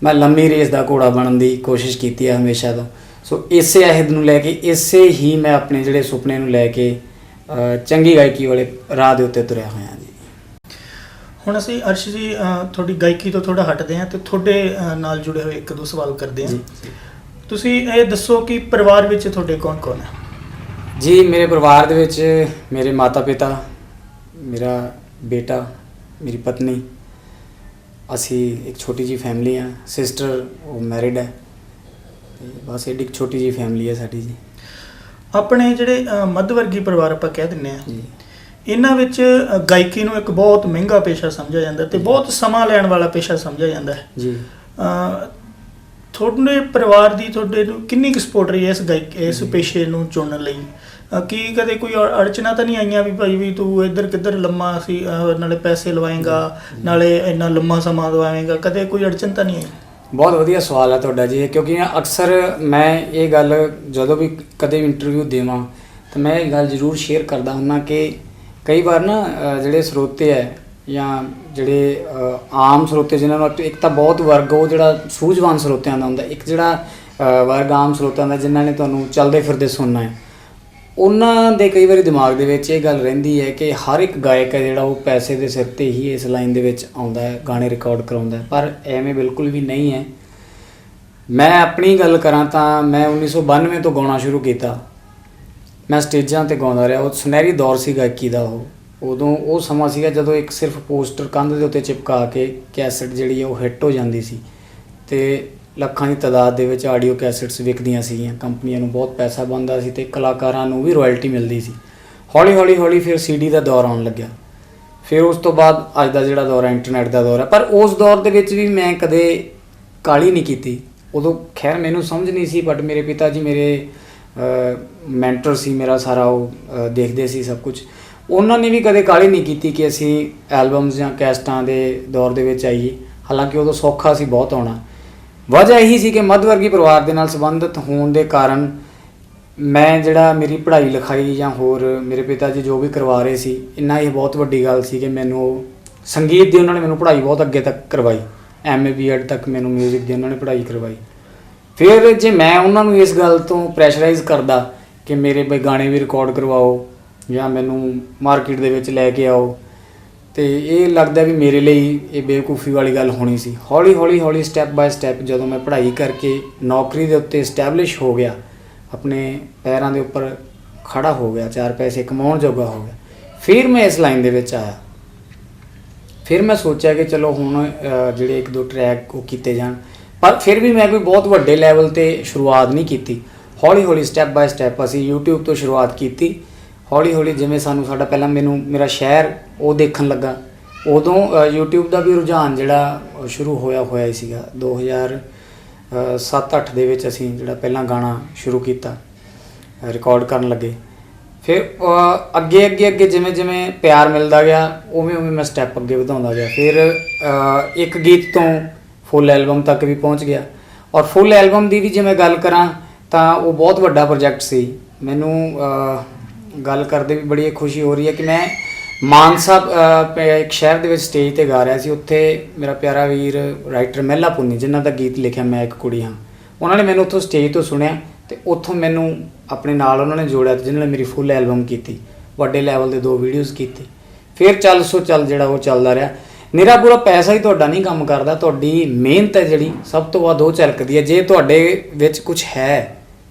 ਮੈਂ ਲੰਮੀ ਰੇਸ ਦਾ ਘੋੜਾ ਬਣਨ ਦੀ ਕੋਸ਼ਿਸ਼ ਕੀਤੀ ਹੈ ਹਮੇਸ਼ਾ ਤੋਂ। ਸੋ ਇਸੇ ਅਹਿਦ ਨੂੰ ਲੈ ਕੇ, ਇਸੇ ਹੀ ਮੈਂ ਆਪਣੇ ਜਿਹੜੇ ਸੁਪਨੇ ਨੂੰ ਲੈ ਕੇ ਚੰਗੀ ਗਾਇਕੀ ਵਾਲੇ ਰਾਹ ਦੇ ਉੱਤੇ ਤੁਰਿਆ ਹੋਇਆ ਜੀ। ਹੁਣ ਅਸੀਂ ਅਰਸ਼ ਜੀ ਤੁਹਾਡੀ ਗਾਇਕੀ ਤੋਂ ਥੋੜ੍ਹਾ ਹਟਦੇ ਹਾਂ ਅਤੇ ਤੁਹਾਡੇ ਨਾਲ ਜੁੜੇ ਹੋਏ ਇੱਕ ਦੋ ਸਵਾਲ ਕਰਦੇ ਹਾਂ। ਤੁਸੀਂ ਇਹ ਦੱਸੋ ਕਿ ਪਰਿਵਾਰ ਵਿੱਚ ਤੁਹਾਡੇ ਕੌਣ ਕੌਣ ਹੈ? ਜੀ, ਮੇਰੇ ਪਰਿਵਾਰ ਦੇ ਵਿੱਚ ਮੇਰੇ ਮਾਤਾ ਪਿਤਾ, ਮੇਰਾ ਬੇਟਾ, ਮੇਰੀ ਪਤਨੀ, ਅਸੀਂ ਇੱਕ ਛੋਟੀ ਜਿਹੀ ਫੈਮਿਲੀ ਹਾਂ। ਸਿਸਟਰ ਉਹ ਮੈਰਿਡ ਹੈ, ਅਤੇ ਬਸ ਐਡੀ ਛੋਟੀ ਜਿਹੀ ਫੈਮਿਲੀ ਹੈ ਸਾਡੀ ਜੀ। ਆਪਣੇ ਜਿਹੜੇ ਮੱਧ ਵਰਗੀ ਪਰਿਵਾਰ ਆਪਾਂ ਕਹਿ ਦਿੰਦੇ ਹਾਂ ਜੀ, ਇਹਨਾਂ ਵਿੱਚ ਗਾਇਕੀ ਨੂੰ ਇੱਕ ਬਹੁਤ ਮਹਿੰਗਾ ਪੇਸ਼ਾ ਸਮਝਿਆ ਜਾਂਦਾ ਅਤੇ ਬਹੁਤ ਸਮਾਂ ਲੈਣ ਵਾਲਾ ਪੇਸ਼ਾ ਸਮਝਿਆ ਜਾਂਦਾ ਹੈ ਜੀ। ਤੁਹਾਡੇ ਪਰਿਵਾਰ ਦੀ ਤੁਹਾਡੇ ਨੂੰ ਕਿੰਨੀ ਕੁ ਸਪੋਰਟ ਰਹੀ ਹੈ ਇਸ ਪੇਸ਼ੇ ਨੂੰ ਚੁਣਨ ਲਈ? ਕੀ ਕਦੇ ਕੋਈ ਅੜਚਣਾ ਤਾਂ ਨਹੀਂ ਆਈਆਂ ਵੀ ਭਾਈ ਵੀ ਤੂੰ ਇੱਧਰ ਕਿੱਧਰ ਲੰਮਾ ਸੀ, ਨਾਲੇ ਪੈਸੇ ਲਵਾਏਗਾ ਨਾਲੇ ਇੰਨਾ ਲੰਮਾ ਸਮਾਂ ਲਵਾਏਗਾ, ਕਦੇ ਕੋਈ ਅੜਚਨ ਤਾਂ ਨਹੀਂ ਆਈ? ਬਹੁਤ ਵਧੀਆ ਸਵਾਲ ਹੈ ਤੁਹਾਡਾ ਜੀ, ਕਿਉਂਕਿ ਅਕਸਰ ਮੈਂ ਇਹ ਗੱਲ ਜਦੋਂ ਵੀ ਕਦੇ ਵੀ ਇੰਟਰਵਿਊ ਦੇਵਾਂ ਤਾਂ ਮੈਂ ਇਹ ਗੱਲ ਜ਼ਰੂਰ ਸ਼ੇਅਰ ਕਰਦਾ ਹੁੰਦਾ ਕਿ ਕਈ ਵਾਰ ਨਾ ਜਿਹੜੇ ਸਰੋਤੇ ਹੈ ਜਾਂ ਜਿਹੜੇ ਆਮ ਸਰੋਤੇ ਜਿਨ੍ਹਾਂ ਨੂੰ ਇੱਕ ਤਾਂ ਬਹੁਤ ਵਰਗ ਉਹ ਜਿਹੜਾ ਸੂਝਵਾਨ ਸਰੋਤਿਆਂ ਦਾ ਹੁੰਦਾ, ਇੱਕ ਜਿਹੜਾ ਵਰਗ ਆਮ ਸਰੋਤਿਆਂ ਦਾ ਜਿਨ੍ਹਾਂ ਨੇ ਤੁਹਾਨੂੰ ਚੱਲਦੇ ਫਿਰਦੇ ਸੁਣਨਾ ਹੈ, ਉਹਨਾਂ ਦੇ ਕਈ ਵਾਰੀ ਦਿਮਾਗ ਦੇ ਵਿੱਚ ਇਹ ਗੱਲ ਰਹਿੰਦੀ ਹੈ ਕਿ ਹਰ ਇੱਕ ਗਾਇਕ ਹੈ ਜਿਹੜਾ ਉਹ ਪੈਸੇ ਦੇ ਸਿਰ 'ਤੇ ਹੀ ਇਸ ਲਾਈਨ ਦੇ ਵਿੱਚ ਆਉਂਦਾ ਹੈ, ਗਾਣੇ ਰਿਕਾਰਡ ਕਰਾਉਂਦਾ ਹੈ, ਪਰ ਐਵੇਂ ਬਿਲਕੁਲ ਵੀ ਨਹੀਂ ਹੈ। ਮੈਂ ਆਪਣੀ ਗੱਲ ਕਰਾਂ ਤਾਂ ਮੈਂ 1992 ਤੋਂ ਗਾਉਣਾ ਸ਼ੁਰੂ ਕੀਤਾ। ਮੈਂ ਸਟੇਜਾਂ 'ਤੇ ਗਾਉਂਦਾ ਰਿਹਾ, ਉਹ ਸੁਨਹਿਰੀ ਦੌਰ ਸੀ ਗਾਇਕੀ ਦਾ। ਉਦੋਂ ਉਹ ਸਮਾਂ ਸੀਗਾ ਜਦੋਂ ਇੱਕ ਸਿਰਫ ਪੋਸਟਰ ਕੰਧ ਦੇ ਉੱਤੇ ਚਿਪਕਾ ਕੇ ਕੈਸਟ ਜਿਹੜੀ ਹੈ ਉਹ ਹਿੱਟ ਹੋ ਜਾਂਦੀ ਸੀ ਅਤੇ ਲੱਖਾਂ ਦੀ ਤਾਦਾਦ ਦੇ ਵਿੱਚ ਆਡੀਓ ਕੈਸਟਸ ਵਿਕਦੀਆਂ ਸੀਗੀਆਂ, ਕੰਪਨੀਆਂ ਨੂੰ ਬਹੁਤ ਪੈਸਾ ਬਣਦਾ ਸੀ ਅਤੇ ਕਲਾਕਾਰਾਂ ਨੂੰ ਵੀ ਰਾਇਲਟੀ ਮਿਲਦੀ ਸੀ। ਹੌਲੀ ਫਿਰ CD ਦਾ ਦੌਰ ਆਉਣ ਲੱਗਿਆ, ਫਿਰ ਉਸ ਤੋਂ ਬਾਅਦ ਅੱਜ ਦਾ ਜਿਹੜਾ ਦੌਰ ਹੈ ਇੰਟਰਨੈਟ ਦਾ ਦੌਰ ਹੈ। ਪਰ ਉਸ ਦੌਰ ਦੇ ਵਿੱਚ ਵੀ ਮੈਂ ਕਦੇ ਕਾਹਲੀ ਨਹੀਂ ਕੀਤੀ। ਉਦੋਂ ਖੈਰ ਮੈਨੂੰ ਸਮਝ ਨਹੀਂ ਸੀ, ਬਟ ਮੇਰੇ ਪਿਤਾ ਜੀ ਮੇਰੇ ਮੈਂਟਰ ਸੀ, ਮੇਰਾ ਸਾਰਾ ਉਹ ਦੇਖਦੇ ਸੀ ਸਭ ਕੁਝ। ਉਹਨਾਂ ਨੇ ਵੀ ਕਦੇ ਕਾਹਲੀ ਨਹੀਂ ਕੀਤੀ ਕਿ ਅਸੀਂ ਐਲਬਮਸ ਜਾਂ ਕੈਸਟਾਂ ਦੇ ਦੌਰ ਦੇ ਵਿੱਚ ਆਈਏ, ਹਾਲਾਂਕਿ ਉਦੋਂ ਸੌਖਾ ਸੀ ਬਹੁਤ ਆਉਣਾ। ਵਜ੍ਹਾ ਇਹੀ ਸੀ ਕਿ ਮੱਧਵਰਗੀ ਪਰਿਵਾਰ ਦੇ ਨਾਲ ਸੰਬੰਧਿਤ ਹੋਣ ਦੇ ਕਾਰਨ ਮੈਂ ਜਿਹੜਾ ਮੇਰੀ ਪੜ੍ਹਾਈ ਲਿਖਾਈ ਜਾਂ ਹੋਰ ਮੇਰੇ ਪਿਤਾ ਜੀ ਜੋ ਵੀ ਕਰਵਾ ਰਹੇ ਸੀ, ਇੰਨਾ ਇਹ ਬਹੁਤ ਵੱਡੀ ਗੱਲ ਸੀ ਕਿ ਮੈਨੂੰ ਸੰਗੀਤ ਦੀ ਉਹਨਾਂ ਨੇ ਮੈਨੂੰ ਪੜ੍ਹਾਈ ਬਹੁਤ ਅੱਗੇ ਤੱਕ ਕਰਵਾਈ, MA B.Ed ਤੱਕ ਮੈਨੂੰ ਮਿਊਜ਼ਿਕ ਦੀ ਉਹਨਾਂ ਨੇ ਪੜ੍ਹਾਈ ਕਰਵਾਈ। ਫਿਰ ਜੇ ਮੈਂ ਉਹਨਾਂ ਨੂੰ ਇਸ ਗੱਲ ਤੋਂ ਪ੍ਰੈਸ਼ਰਾਈਜ਼ ਕਰਦਾ ਕਿ ਮੇਰੇ ਬਈ ਗਾਣੇ ਵੀ ਰਿਕਾਰਡ ਕਰਵਾਓ ਜਾਂ ਮੈਨੂੰ ਮਾਰਕੀਟ ਦੇ ਵਿੱਚ ਲੈ ਕੇ ਆਓ, ਅਤੇ ਇਹ ਲੱਗਦਾ ਵੀ ਮੇਰੇ ਲਈ ਇਹ ਬੇਵਕੂਫੀ ਵਾਲੀ ਗੱਲ ਹੋਣੀ ਸੀ। ਹੌਲੀ ਸਟੈਪ ਬਾਏ ਸਟੈਪ ਜਦੋਂ ਮੈਂ ਪੜ੍ਹਾਈ ਕਰਕੇ ਨੌਕਰੀ ਦੇ ਉੱਤੇ ਇਸਟੈਬਲਿਸ਼ ਹੋ ਗਿਆ, ਆਪਣੇ ਪੈਰਾਂ ਦੇ ਉੱਪਰ ਖੜ੍ਹਾ ਹੋ ਗਿਆ, 4 ਪੈਸੇ ਕਮਾਉਣ ਜੋਗਾ ਹੋ ਗਿਆ, ਫਿਰ ਮੈਂ ਇਸ ਲਾਈਨ ਦੇ ਵਿੱਚ ਆਇਆ। ਫਿਰ ਮੈਂ ਸੋਚਿਆ ਕਿ ਚਲੋ ਹੁਣ ਜਿਹੜੇ 1-2 ਟਰੈਕ ਉਹ ਕੀਤੇ ਜਾਣ, ਪਰ ਫਿਰ ਵੀ ਮੈਂ ਕੋਈ ਬਹੁਤ ਵੱਡੇ ਲੈਵਲ 'ਤੇ ਸ਼ੁਰੂਆਤ ਨਹੀਂ ਕੀਤੀ। ਹੌਲੀ ਸਟੈਪ ਬਾਏ ਸਟੈਪ ਅਸੀਂ YouTube ਤੋਂ ਸ਼ੁਰੂਆਤ ਕੀਤੀ। ਹੌਲੀ ਜਿਵੇਂ ਸਾਨੂੰ ਸਾਡਾ ਪਹਿਲਾਂ ਮੇਰਾ ਸ਼ਹਿਰ ਉਹ ਦੇਖਣ ਲੱਗਾ, ਉਦੋਂ YouTube ਦਾ ਵੀ ਰੁਝਾਨ ਜਿਹੜਾ ਸ਼ੁਰੂ ਹੋਇਆ ਹੀ ਸੀਗਾ। 2007-08 ਦੇ ਵਿੱਚ ਅਸੀਂ ਜਿਹੜਾ ਪਹਿਲਾਂ ਗਾਣਾ ਸ਼ੁਰੂ ਕੀਤਾ, ਰਿਕਾਰਡ ਕਰਨ ਲੱਗੇ। ਫਿਰ ਅੱਗੇ ਜਿਵੇਂ ਪਿਆਰ ਮਿਲਦਾ ਗਿਆ ਉਵੇਂ ਮੈਂ ਸਟੈਪ ਅੱਗੇ ਵਧਾਉਂਦਾ ਗਿਆ। ਫਿਰ ਇੱਕ ਗੀਤ ਤੋਂ ਫੁੱਲ ਐਲਬਮ ਤੱਕ ਵੀ ਪਹੁੰਚ ਗਿਆ। ਔਰ ਫੁੱਲ ਐਲਬਮ ਦੀ ਵੀ ਜੇ ਮੈਂ ਗੱਲ ਕਰਾਂ ਤਾਂ ਉਹ ਬਹੁਤ ਵੱਡਾ ਪ੍ਰੋਜੈਕਟ ਸੀ। ਮੈਨੂੰ ਗੱਲ ਕਰਦੇ ਵੀ ਬੜੀ ਖੁਸ਼ੀ ਹੋ ਰਹੀ ਹੈ ਕਿ ਮੈਂ ਮਾਨਸਾ ਇੱਕ ਸ਼ਹਿਰ ਦੇ ਵਿੱਚ ਸਟੇਜ 'ਤੇ ਗਾ ਰਿਹਾ ਸੀ। ਉੱਥੇ ਮੇਰਾ ਪਿਆਰਾ ਵੀਰ ਰਾਈਟਰ ਮਹਿਲਾ ਪੁੰਨੀ, ਜਿਨ੍ਹਾਂ ਦਾ ਗੀਤ ਲਿਖਿਆ ਮੈਂ ਇੱਕ ਕੁੜੀ ਹਾਂ, ਉਹਨਾਂ ਨੇ ਮੈਨੂੰ ਉੱਥੋਂ ਸਟੇਜ ਤੋਂ ਸੁਣਿਆ ਅਤੇ ਉੱਥੋਂ ਮੈਨੂੰ ਆਪਣੇ ਨਾਲ ਉਹਨਾਂ ਨੇ ਜੋੜਿਆ, ਜਿਹਨਾਂ ਨੇ ਮੇਰੀ ਫੁੱਲ ਐਲਬਮ ਕੀਤੀ, ਵੱਡੇ ਲੈਵਲ ਦੇ 2 ਵੀਡੀਓਜ਼ ਕੀਤੇ। ਫਿਰ ਚੱਲ ਜਿਹੜਾ ਉਹ ਚੱਲਦਾ ਰਿਹਾ। ਨਿਰਾ ਪੂਰਾ ਪੈਸਾ ਹੀ ਤੁਹਾਡਾ ਨਹੀਂ ਕੰਮ ਕਰਦਾ, ਤੁਹਾਡੀ ਮਿਹਨਤ ਹੈ ਜਿਹੜੀ ਸਭ ਤੋਂ ਵੱਧ ਉਹ ਝਲਕਦੀ ਹੈ। ਜੇ ਤੁਹਾਡੇ ਵਿੱਚ ਕੁਛ ਹੈ,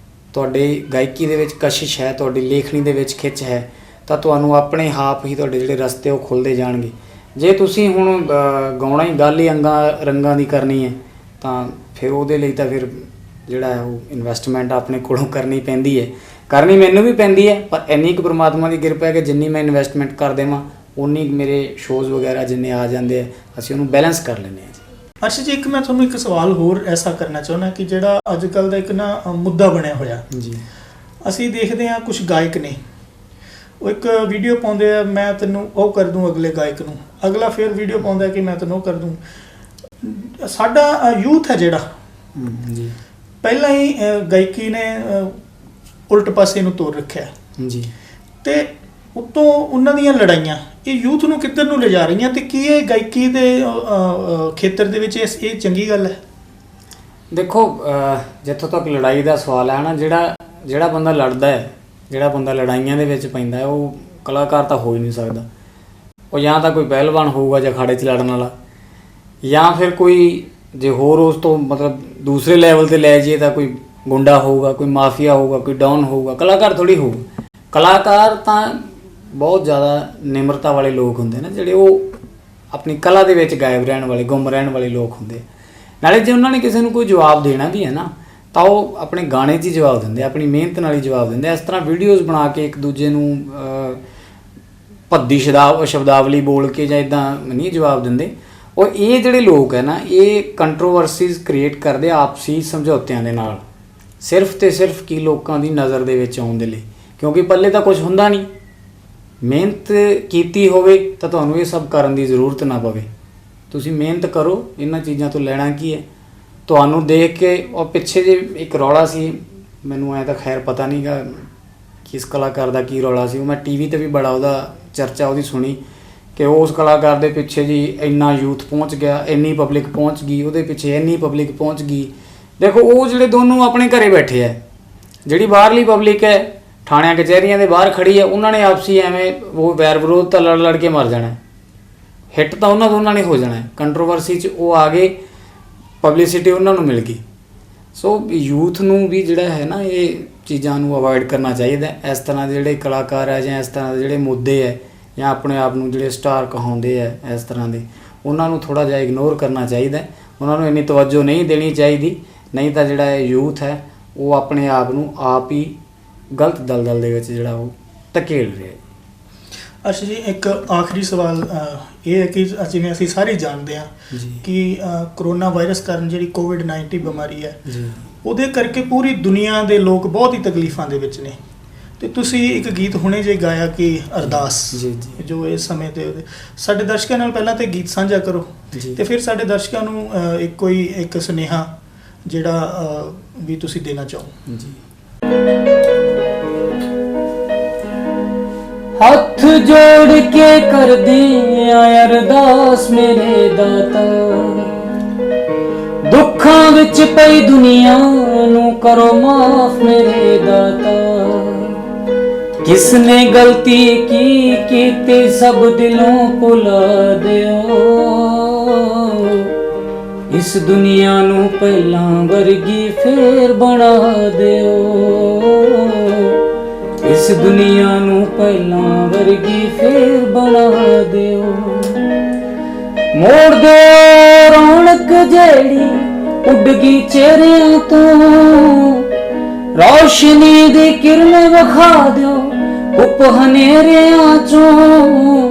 ਤੁਹਾਡੀ ਗਾਇਕੀ ਦੇ ਵਿੱਚ ਕਸ਼ਿਸ਼ ਹੈ, ਤੁਹਾਡੀ ਲੇਖਣੀ ਦੇ ਵਿੱਚ ਖਿੱਚ ਹੈ, ਤਾਂ ਤੁਹਾਨੂੰ ਆਪਣੇ ਆਪ ਹੀ ਤੁਹਾਡੇ ਜਿਹੜੇ ਰਸਤੇ ਉਹ ਖੁੱਲ੍ਹਦੇ ਜਾਣਗੇ। ਜੇ ਤੁਸੀਂ ਹੁਣ ਗਾਉਣਾ ਹੀ ਗੱਲ ਹੀ ਰੰਗਾਂ ਦੀ ਕਰਨੀ ਹੈ ਤਾਂ ਫਿਰ ਉਹਦੇ ਲਈ ਤਾਂ ਫਿਰ ਜਿਹੜਾ ਹੈ ਉਹ ਇਨਵੈਸਟਮੈਂਟ ਆਪਣੇ ਕੋਲੋਂ ਕਰਨੀ ਪੈਂਦੀ ਹੈ। ਕਰਨੀ ਮੈਨੂੰ ਵੀ ਪੈਂਦੀ ਹੈ, ਪਰ ਇੰਨੀ ਕੁ ਪਰਮਾਤਮਾ ਦੀ ਕਿਰਪਾ ਹੈ ਕਿ ਜਿੰਨੀ ਮੈਂ ਇਨਵੈਸਟਮੈਂਟ ਕਰ ਦੇਵਾਂ ਉਨੀ ਮੇਰੇ ਸ਼ੋਜ਼ ਵਗੈਰਾ ਜਿੰਨੇ ਆ ਜਾਂਦੇ ਆ, ਅਸੀਂ ਉਹਨੂੰ ਬੈਲੈਂਸ ਕਰ ਲੈਂਦੇ ਹਾਂ ਜੀ। ਅੱਛਾ ਜੀ, ਇੱਕ ਮੈਂ ਤੁਹਾਨੂੰ ਇੱਕ ਸਵਾਲ ਹੋਰ ਐਸਾ ਕਰਨਾ ਚਾਹੁੰਦਾ ਕਿ ਜਿਹੜਾ ਅੱਜ ਕੱਲ੍ਹ ਦਾ ਇੱਕ ਨਾ ਮੁੱਦਾ ਬਣਿਆ ਹੋਇਆ ਜੀ। ਅਸੀਂ ਦੇਖਦੇ ਹਾਂ ਕੁਝ ਗਾਇਕ ਨੇ, ਉਹ ਇੱਕ ਵੀਡੀਓ ਪਾਉਂਦੇ ਆ, ਮੈਂ ਤੈਨੂੰ ਉਹ ਕਰ ਦੂੰ ਅਗਲੇ ਗਾਇਕ ਨੂੰ, ਅਗਲਾ ਫਿਰ ਵੀਡੀਓ ਪਾਉਂਦਾ ਕਿ ਮੈਂ ਤੈਨੂੰ ਉਹ ਕਰ ਦੂੰ। ਸਾਡਾ ਯੂਥ ਹੈ ਜਿਹੜਾ ਜੀ ਪਹਿਲਾਂ ਹੀ ਗਾਇਕੀ ਨੇ ਉਲਟ ਪਾਸੇ ਨੂੰ ਤੋਰ ਰੱਖਿਆ ਜੀ, ਅਤੇ ਉੱਤੋਂ ਉਹਨਾਂ ਦੀਆਂ ਲੜਾਈਆਂ ਇਹ ਯੂਥ ਨੂੰ ਕਿੱਧਰ ਨੂੰ ਲਿਜਾ ਰਹੀਆਂ, ਅਤੇ ਕੀ ਇਹ ਗਾਇਕੀ ਦੇ ਖੇਤਰ ਦੇ ਵਿੱਚ ਇਹ ਚੰਗੀ ਗੱਲ ਹੈ? ਦੇਖੋ, ਜਿੱਥੋਂ ਤੱਕ ਲੜਾਈ ਦਾ ਸਵਾਲ ਹੈ ਨਾ, ਜਿਹੜਾ ਬੰਦਾ ਲੜਦਾ ਹੈ, ਜਿਹੜਾ ਬੰਦਾ ਲੜਾਈਆਂ ਦੇ ਵਿੱਚ ਪੈਂਦਾ ਹੈ, ਉਹ ਕਲਾਕਾਰ ਤਾਂ ਹੋ ਹੀ ਨਹੀਂ ਸਕਦਾ। ਉਹ ਜਾਂ ਤਾਂ ਕੋਈ ਪਹਿਲਵਾਨ ਹੋਊਗਾ ਜਾਂ ਅਖਾੜੇ 'ਚ ਲੜਨ ਵਾਲਾ, ਜਾਂ ਫਿਰ ਕੋਈ ਜੇ ਹੋਰ ਉਸ ਤੋਂ ਮਤਲਬ ਦੂਸਰੇ ਲੈਵਲ 'ਤੇ ਲੈ ਜਾਈਏ ਤਾਂ ਕੋਈ ਗੁੰਡਾ ਹੋਊਗਾ, ਕੋਈ ਮਾਫੀਆ ਹੋਊਗਾ, ਕੋਈ ਡਾਊਨ ਹੋਊਗਾ। ਕਲਾਕਾਰ ਥੋੜ੍ਹੀ ਹੋਊਗਾ। ਕਲਾਕਾਰ ਤਾਂ ਬਹੁਤ ਜ਼ਿਆਦਾ ਨਿਮਰਤਾ ਵਾਲੇ ਲੋਕ ਹੁੰਦੇ ਨੇ, ਜਿਹੜੇ ਉਹ ਆਪਣੀ ਕਲਾ ਦੇ ਵਿੱਚ ਗਾਇਬ ਰਹਿਣ ਵਾਲੇ, ਗੁੰਮ ਰਹਿਣ ਵਾਲੇ ਲੋਕ ਹੁੰਦੇ। ਨਾਲੇ ਜੇ ਉਹਨਾਂ ਨੇ ਕਿਸੇ ਨੂੰ ਕੋਈ ਜਵਾਬ ਦੇਣਾ ਵੀ ਹੈ ਨਾ, ਤਾਂ ਉਹ ਆਪਣੇ ਗਾਣੇ 'ਚ ਹੀ ਜਵਾਬ ਦਿੰਦੇ, ਆਪਣੀ ਮਿਹਨਤ ਨਾਲ ਹੀ ਜਵਾਬ ਦਿੰਦੇ। ਇਸ ਤਰ੍ਹਾਂ ਵੀਡੀਓਜ਼ ਬਣਾ ਕੇ ਇੱਕ ਦੂਜੇ ਨੂੰ ਭੱਦੀ ਸ਼ਬਦਾਵਲੀ ਬੋਲ ਕੇ ਜਾਂ ਇੱਦਾਂ ਨਹੀਂ ਜਵਾਬ ਦਿੰਦੇ। ਔਰ ਇਹ ਜਿਹੜੇ ਲੋਕ ਹੈ ਨਾ, ਇਹ ਕੰਟਰੋਵਰਸੀਜ਼ ਕ੍ਰੀਏਟ ਕਰਦੇ ਆ ਆਪਸੀ ਸਮਝੌਤਿਆਂ ਦੇ ਨਾਲ, ਸਿਰਫ ਤੇ ਸਿਰਫ ਕੀ ਲੋਕਾਂ ਦੀ ਨਜ਼ਰ ਦੇ ਵਿੱਚ ਆਉਣ ਦੇ ਲਈ, ਕਿਉਂਕਿ ਪੱਲੇ ਤਾਂ ਕੁਝ ਹੁੰਦਾ ਨਹੀਂ। ਮਿਹਨਤ ਕੀਤੀ ਹੋਵੇ ਤਾਂ ਤੁਹਾਨੂੰ ਇਹ ਸਭ ਕਰਨ ਦੀ ਜ਼ਰੂਰਤ ਨਾ ਪਵੇ। ਤੁਸੀਂ ਮਿਹਨਤ ਕਰੋ, ਇਹਨਾਂ ਚੀਜ਼ਾਂ ਤੋਂ ਲੈਣਾ ਕੀ ਹੈ। ਤੁਹਾਨੂੰ ਦੇਖ ਕੇ, ਉਹ ਪਿੱਛੇ ਜੇ ਇੱਕ ਰੌਲਾ ਸੀ, ਮੈਨੂੰ ਐਂ ਤਾਂ ਖੈਰ ਪਤਾ ਨਹੀਂ ਗਾ ਕਿਸ ਕਲਾਕਾਰ ਦਾ ਕੀ ਰੌਲਾ ਸੀ, ਉਹ ਮੈਂ ਟੀਵੀ ਤੇ ਵੀ ਬੜਾ ਉਹਦਾ ਚਰਚਾ ਉਹਦੀ ਸੁਣੀ ਕਿ ਉਸ ਕਲਾਕਾਰ ਦੇ ਪਿੱਛੇ ਜੀ ਇੰਨਾ ਯੂਥ ਪਹੁੰਚ ਗਿਆ, ਇੰਨੀ ਪਬਲਿਕ ਪਹੁੰਚ ਗਈ, ਉਹਦੇ ਪਿੱਛੇ ਇੰਨੀ ਪਬਲਿਕ ਪਹੁੰਚ ਗਈ। ਦੇਖੋ ਉਹ ਜਿਹੜੇ ਦੋਨੋਂ ਆਪਣੇ ਘਰੇ ਬੈਠੇ ਹੈ, ਜਿਹੜੀ ਬਾਹਰਲੀ ਪਬਲਿਕ ਹੈ ਥਾਣਿਆਂ ਕਚਹਿਰੀਆਂ ਦੇ ਬਾਹਰ ਖੜੀ ਹੈ, ਉਹਨਾਂ ਨੇ ਆਪਸੀ ਐਵੇਂ ਉਹ ਵੈਰ ਵਿਰੋਧ ਤਾਂ ਲੜ ਲੜ ਕੇ ਮਰ ਜਾਣਾ। ਹਿੱਟ ਤਾਂ ਉਹਨਾਂ ਦੋਨਾਂ ਨੇ ਹੋ ਜਾਣਾ। ਕੰਟਰੋਵਰਸੀ 'ਚ ਉਹ ਆ ਗਏ, ਪਬਲਿਸਿਟੀ ਉਹਨਾਂ ਨੂੰ ਮਿਲ ਗਈ। ਸੋ ਯੂਥ ਨੂੰ ਵੀ ਜਿਹੜਾ ਹੈ ਨਾ, ਇਹ ਚੀਜ਼ਾਂ ਨੂੰ ਅਵੋਇਡ ਕਰਨਾ ਚਾਹੀਦਾ। ਇਸ ਤਰ੍ਹਾਂ ਦੇ ਜਿਹੜੇ ਕਲਾਕਾਰ ਹੈ ਜਾਂ ਇਸ ਤਰ੍ਹਾਂ ਦੇ ਜਿਹੜੇ ਮੁੱਦੇ ਹੈ ਜਾਂ ਆਪਣੇ ਆਪ ਨੂੰ ਜਿਹੜੇ ਸਟਾਰ ਕਹਾਉਂਦੇ ਹੈ ਇਸ ਤਰ੍ਹਾਂ ਦੇ, ਉਹਨਾਂ ਨੂੰ ਥੋੜ੍ਹਾ ਜਿਹਾ ਇਗਨੋਰ ਕਰਨਾ ਚਾਹੀਦਾ। ਉਹਨਾਂ ਨੂੰ ਇੰਨੀ ਤਵੱਜੋ ਨਹੀਂ ਦੇਣੀ ਚਾਹੀਦੀ, ਨਹੀਂ ਤਾਂ ਜਿਹੜਾ ਇਹ ਯੂਥ ਹੈ ਉਹ ਆਪਣੇ ਆਪ ਨੂੰ ਆਪ ਹੀ ਗਲਤ ਦਲਦਲ ਦੇ ਵਿੱਚ ਜਿਹੜਾ ਉਹ ਧਕੇਲ ਰਿਹਾ ਹੈ। ਅੱਛਾ ਜੀ, ਇੱਕ ਆਖਰੀ ਸਵਾਲ ਇਹ ਹੈ ਕਿ ਜਿਵੇਂ ਅਸੀਂ ਸਾਰੇ ਜਾਣਦੇ ਹਾਂ ਕਿ ਕਰੋਨਾ ਵਾਇਰਸ ਕਾਰਨ ਜਿਹੜੀ COVID-19 ਬਿਮਾਰੀ ਹੈ, ਉਹਦੇ ਕਰਕੇ ਪੂਰੀ ਦੁਨੀਆ ਦੇ ਲੋਕ ਬਹੁਤ ਹੀ ਤਕਲੀਫਾਂ ਦੇ ਵਿੱਚ ਨੇ। ਤੇ ਤੁਸੀਂ ਇੱਕ ਗੀਤ ਹੁਣੇ ਜੇ ਗਾਇਆ ਕਿ ਅਰਦਾਸ, ਜੋ ਇਸ ਸਮੇਂ ਤੇ ਸਾਡੇ ਦਰਸ਼ਕਾਂ ਨਾਲ ਪਹਿਲਾਂ ਤੇ ਗੀਤ ਸਾਂਝਾ ਕਰੋ, ਤੇ ਫਿਰ ਸਾਡੇ ਦਰਸ਼ਕਾਂ ਨੂੰ ਇੱਕ ਸੁਨੇਹਾ ਜਿਹੜਾ ਵੀ ਤੁਸੀਂ ਦੇਣਾ ਚਾਹੋ। ਹੱਥ ਜੋੜ ਕੇ ਕਰਦੀ ਆਂ ਅਰਦਾਸ ਮੇਰੇ ਦਾਤਾ, ਦੁੱਖਾਂ ਵਿੱਚ ਪਈ ਦੁਨੀਆ ਨੂੰ ਕਰੋ ਮਾਫ ਮੇਰੇ ਦਾਤਾ। ਕਿਸਨੇ ਗਲਤੀ ਕੀ ਕੀਤੀ ਸਭ ਦਿਲੋਂ ਭੁਲਾ ਦਿਓ, ਇਸ ਦੁਨੀਆ ਨੂੰ ਪਹਿਲਾਂ ਵਰਗੀ ਫੇਰ ਬਣਾ ਦਿਓ, ਇਸ ਦੁਨੀਆ ਨੂੰ ਪਹਿਲਾਂ ਵਰਗੀ ਫੇਰ ਬਣਾ ਦਿਓ। ਮੋੜ ਦਿਓ ਰੌਣਕ ਜਿਹੜੀ ਉੱਡ ਗਈ ਚਿਹਰਿਆਂ ਤੋਂ, ਰੌਸ਼ਨੀ ਦੀ ਕਿਰਨ ਵਿਖਾ ਦਿਓ ਉਪ ਹਨੇਰਿਆਂ ਚੋਂ,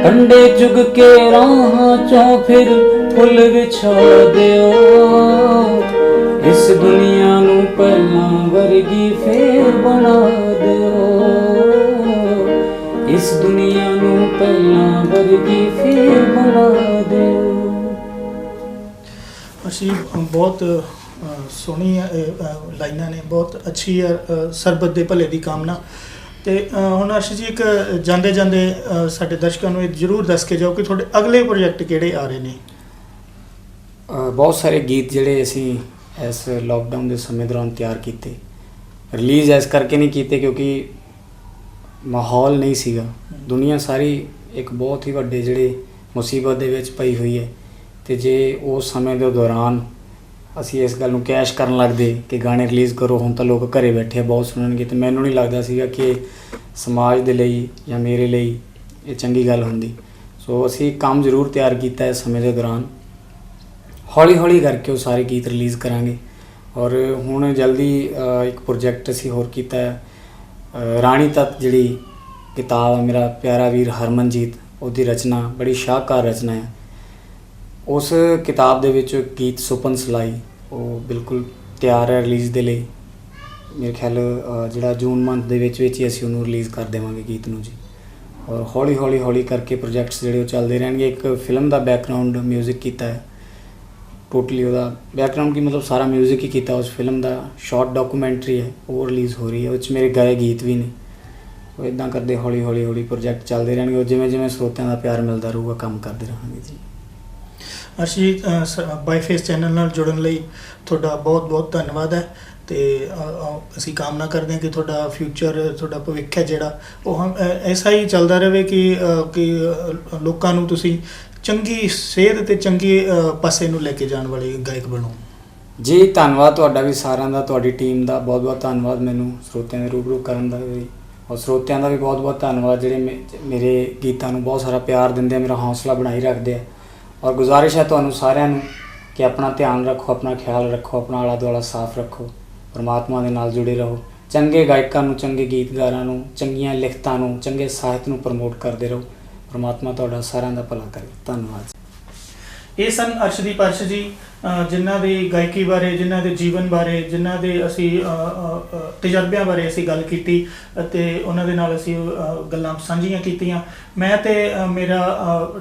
ਕੰਡੇ ਚੁਗ ਕੇ ਰਾਹਾਂ ਚੋਂ ਫਿਰ ਫੁੱਲ ਵਿਛਾ ਦਿਓ, ਇਸ ਦੁਨੀਆ ਨੂੰ ਪਹਿਲਾਂ ਵਰਗੀ ਫੇਰ ਬਣਾ ਦਿਓ, ਇਸ ਦੁਨੀਆ ਨੂੰ ਪਹਿਲਾਂ ਵਰਗੀ ਫੇਰ ਬਣਾ ਦਿਓ। ਅਸੀਂ ਬਹੁਤ ਸੋਹਣੀ ਲਾਈਨਾਂ ਨੇ, ਬਹੁਤ ਅੱਛੀ ਸਰਬਤ ਦੇ ਭਲੇ ਦੀ ਕਾਮਨਾ। ਤੇ ਹੁਣ ਅਰਸ਼ ਜੀ, ਇੱਕ ਜਾਂਦੇ ਜਾਂਦੇ ਸਾਡੇ ਦਰਸ਼ਕਾਂ ਨੂੰ ਇਹ ਜ਼ਰੂਰ ਦੱਸ ਕੇ ਜਾਓ ਕਿ ਤੁਹਾਡੇ ਅਗਲੇ ਪ੍ਰੋਜੈਕਟ ਕਿਹੜੇ ਆ ਰਹੇ ਨੇ। ਬਹੁਤ ਸਾਰੇ ਗੀਤ ਜਿਹੜੇ ਅਸੀਂ ਇਸ ਲੋਕਡਾਊਨ ਦੇ ਸਮੇਂ ਦੌਰਾਨ ਤਿਆਰ ਕੀਤੇ, ਰਿਲੀਜ਼ ਇਸ ਕਰਕੇ ਨਹੀਂ ਕੀਤੇ ਕਿਉਂਕਿ ਮਾਹੌਲ ਨਹੀਂ ਸੀਗਾ। ਦੁਨੀਆ ਸਾਰੀ ਇੱਕ ਬਹੁਤ ਹੀ ਵੱਡੇ ਜਿਹੜੇ ਮੁਸੀਬਤ ਦੇ ਵਿੱਚ ਪਈ ਹੋਈ ਹੈ, ਅਤੇ ਜੇ ਉਸ ਸਮੇਂ ਦੇ ਦੌਰਾਨ ਅਸੀਂ ਇਸ ਗੱਲ ਨੂੰ ਕੈਸ਼ ਕਰਨ ਲੱਗਦੇ ਕਿ ਗਾਣੇ ਰਿਲੀਜ਼ ਕਰੋ, ਹੁਣ ਤਾਂ ਲੋਕ ਘਰੇ ਬੈਠੇ ਬਹੁਤ ਸੁਣਨਗੇ, ਅਤੇ ਮੈਨੂੰ ਨਹੀਂ ਲੱਗਦਾ ਸੀਗਾ ਕਿ ਸਮਾਜ ਦੇ ਲਈ ਜਾਂ ਮੇਰੇ ਲਈ ਇਹ ਚੰਗੀ ਗੱਲ ਹੁੰਦੀ। ਸੋ ਅਸੀਂ ਕੰਮ ਜ਼ਰੂਰ ਤਿਆਰ ਕੀਤਾ ਇਸ ਸਮੇਂ ਦੇ ਦੌਰਾਨ, ਹੌਲੀ ਹੌਲੀ ਕਰਕੇ ਉਹ ਸਾਰੇ ਗੀਤ ਰਿਲੀਜ਼ ਕਰਾਂਗੇ। ਔਰ ਹੁਣ ਜਲਦੀ ਇੱਕ ਪ੍ਰੋਜੈਕਟ ਅਸੀਂ ਹੋਰ ਕੀਤਾ ਹੈ, ਰਾਣੀ ਤੱਤ ਜਿਹੜੀ ਕਿਤਾਬ ਹੈ, ਮੇਰਾ ਪਿਆਰਾ ਵੀਰ ਹਰਮਨਜੀਤ ਉਹਦੀ ਰਚਨਾ, ਬੜੀ ਸ਼ਾਹਕਾਰ ਰਚਨਾ ਹੈ। ਉਸ ਕਿਤਾਬ ਦੇ ਵਿੱਚ ਗੀਤ ਸੁਪਨ ਸਲਾਈ ਉਹ ਬਿਲਕੁਲ ਤਿਆਰ ਹੈ ਰਿਲੀਜ਼ ਦੇ ਲਈ। ਮੇਰੇ ਖਿਆਲ ਜਿਹੜਾ ਜੂਨ ਮੰਥ ਦੇ ਵਿੱਚ ਹੀ ਅਸੀਂ ਉਹਨੂੰ ਰਿਲੀਜ਼ ਕਰ ਦੇਵਾਂਗੇ ਗੀਤ ਨੂੰ ਜੀ। ਔਰ ਹੌਲੀ ਕਰਕੇ ਪ੍ਰੋਜੈਕਟਸ ਜਿਹੜੇ ਉਹ ਚੱਲਦੇ ਰਹਿਣਗੇ। ਇੱਕ ਫਿਲਮ ਦਾ ਬੈਕਗਰਾਊਂਡ ਮਿਊਜ਼ਿਕ ਕੀਤਾ ਹੈ, ਟੋਟਲੀ ਉਹਦਾ ਬੈਕਗਰਾਊਂਡ ਕੀ ਮਤਲਬ ਸਾਰਾ ਮਿਊਜ਼ਿਕ ਹੀ ਕੀਤਾ ਉਸ ਫਿਲਮ ਦਾ। ਸ਼ਾਰਟ ਡਾਕੂਮੈਂਟਰੀ ਹੈ, ਉਹ ਰਿਲੀਜ਼ ਹੋ ਰਹੀ ਹੈ, ਉਹ 'ਚ ਮੇਰੇ ਗਾਏ ਗੀਤ ਵੀ ਨੇ। ਉਹ ਇੱਦਾਂ ਕਰਦੇ ਹੌਲੀ ਪ੍ਰੋਜੈਕਟ ਚੱਲਦੇ ਰਹਿਣਗੇ। ਉਹ ਜਿਵੇਂ ਸਰੋਤਿਆਂ ਦਾ ਪਿਆਰ ਮਿਲਦਾ ਰਹੂਗਾ, ਕੰਮ ਕਰਦੇ ਰਹਾਂਗੇ ਜੀ। ਅਰਸ਼ੀ, ਬਾਈ ਫੇਸ ਚੈਨਲ ਨਾਲ ਜੁੜਨ ਲਈ ਤੁਹਾਡਾ ਬਹੁਤ ਬਹੁਤ ਧੰਨਵਾਦ ਹੈ। ਅਤੇ ਅਸੀਂ ਕਾਮਨਾ ਕਰਦੇ ਹਾਂ ਕਿ ਤੁਹਾਡਾ ਫਿਊਚਰ, ਤੁਹਾਡਾ ਭਵਿੱਖ ਹੈ ਜਿਹੜਾ ਉਹ ਐਸਾ ਹੀ ਚੱਲਦਾ ਰਹੇ ਕਿ ਲੋਕਾਂ ਨੂੰ ਤੁਸੀਂ ਚੰਗੀ ਸੇਧ ਅਤੇ ਚੰਗੇ ਪਾਸੇ ਨੂੰ ਲੈ ਕੇ ਜਾਣ ਵਾਲੇ ਗਾਇਕ ਬਣੋ ਜੀ। ਧੰਨਵਾਦ ਤੁਹਾਡਾ ਵੀ, ਸਾਰਿਆਂ ਦਾ, ਤੁਹਾਡੀ ਟੀਮ ਦਾ ਬਹੁਤ ਬਹੁਤ ਧੰਨਵਾਦ ਮੈਨੂੰ ਸਰੋਤਿਆਂ ਦੇ ਰੂਬਰੂ ਕਰਨ ਦਾ ਵੀ, ਔਰ ਸਰੋਤਿਆਂ ਦਾ ਵੀ ਬਹੁਤ ਬਹੁਤ ਧੰਨਵਾਦ ਜਿਹੜੇ ਮੇਰੇ ਗੀਤਾਂ ਨੂੰ ਬਹੁਤ ਸਾਰਾ ਪਿਆਰ ਦਿੰਦੇ ਆ, ਮੇਰਾ ਹੌਸਲਾ ਬਣਾਈ ਰੱਖਦੇ ਆ। ਔਰ ਗੁਜ਼ਾਰਿਸ਼ ਹੈ ਤੁਹਾਨੂੰ ਸਾਰਿਆਂ ਨੂੰ ਕਿ ਆਪਣਾ ਧਿਆਨ ਰੱਖੋ, ਆਪਣਾ ਖਿਆਲ ਰੱਖੋ, ਆਪਣਾ ਆਲਾ ਦੁਆਲਾ ਸਾਫ਼ ਰੱਖੋ, ਪਰਮਾਤਮਾ ਦੇ ਨਾਲ ਜੁੜੇ ਰਹੋ, ਚੰਗੇ ਗਾਇਕਾਂ ਨੂੰ, ਚੰਗੇ ਗੀਤਕਾਰਾਂ ਨੂੰ, ਚੰਗੀਆਂ ਲਿਖਤਾਂ ਨੂੰ, ਚੰਗੇ ਸਾਹਿਤ ਨੂੰ ਪ੍ਰਮੋਟ ਕਰਦੇ ਰਹੋ। ਪਰਮਾਤਮਾ ਤੁਹਾਡਾ ਸਾਰਿਆਂ ਦਾ ਭਲਾ ਕਰੇ। ਧੰਨਵਾਦ। ਇਹ ਸਨ ਅਰਸ਼ਦੀਪ ਅਰਸ਼ ਜੀ, ਜਿਨ੍ਹਾਂ ਦੀ ਗਾਇਕੀ ਬਾਰੇ, ਜਿਨ੍ਹਾਂ ਦੇ ਜੀਵਨ ਬਾਰੇ, ਜਿਨ੍ਹਾਂ ਦੇ ਅਸੀਂ ਤਜਰਬਿਆਂ ਬਾਰੇ ਅਸੀਂ ਗੱਲ ਕੀਤੀ ਅਤੇ ਉਹਨਾਂ ਦੇ ਨਾਲ ਅਸੀਂ ਗੱਲਾਂ ਸਾਂਝੀਆਂ ਕੀਤੀਆਂ। ਮੈਂ ਤੇ ਮੇਰਾ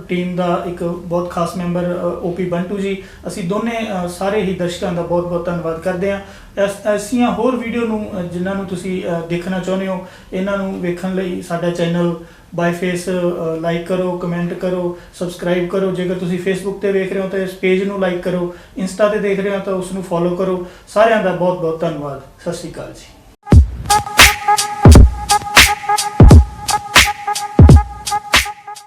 ਟੀਮ ਦਾ ਇੱਕ ਬਹੁਤ ਖਾਸ ਮੈਂਬਰ ਓਪੀ ਬੰਟੂ ਜੀ, ਅਸੀਂ ਦੋਨੇ ਸਾਰੇ ਹੀ ਦਰਸ਼ਕਾਂ ਦਾ ਬਹੁਤ ਬਹੁਤ ਧੰਨਵਾਦ ਕਰਦੇ ਹਾਂ। ਐਸੀਆਂ ਹੋਰ ਵੀਡੀਓ ਨੂੰ ਜਿਨ੍ਹਾਂ ਨੂੰ ਤੁਸੀਂ ਦੇਖਣਾ ਚਾਹੁੰਦੇ ਹੋ, ਇਹਨਾਂ ਨੂੰ ਵੇਖਣ ਲਈ ਸਾਡਾ ਚੈਨਲ ਬਾਈ ਫੇਸ ਲਾਈਕ ਕਰੋ, ਕਮੈਂਟ ਕਰੋ, ਸਬਸਕ੍ਰਾਈਬ ਕਰੋ। ਜੇਕਰ ਤੁਸੀਂ ਫੇਸਬੁੱਕ ਤੇ ਵੇਖ ਰਹੇ ਹੋ ਤਾਂ ਇਸ ਪੇਜ ਨੂੰ ਲਾਈਕ ਕਰੋ, ਇੰਸਟਾ ਤੇ ਦੇਖ ਰਹੇ ਹੋ ਤਾਂ ਉਸ ਨੂੰ ਫੋਲੋ ਕਰੋ। ਸਾਰਿਆਂ ਦਾ ਬਹੁਤ ਬਹੁਤ ਧੰਨਵਾਦ। ਸਤਿ ਸ਼੍ਰੀ ਅਕਾਲ ਜੀ।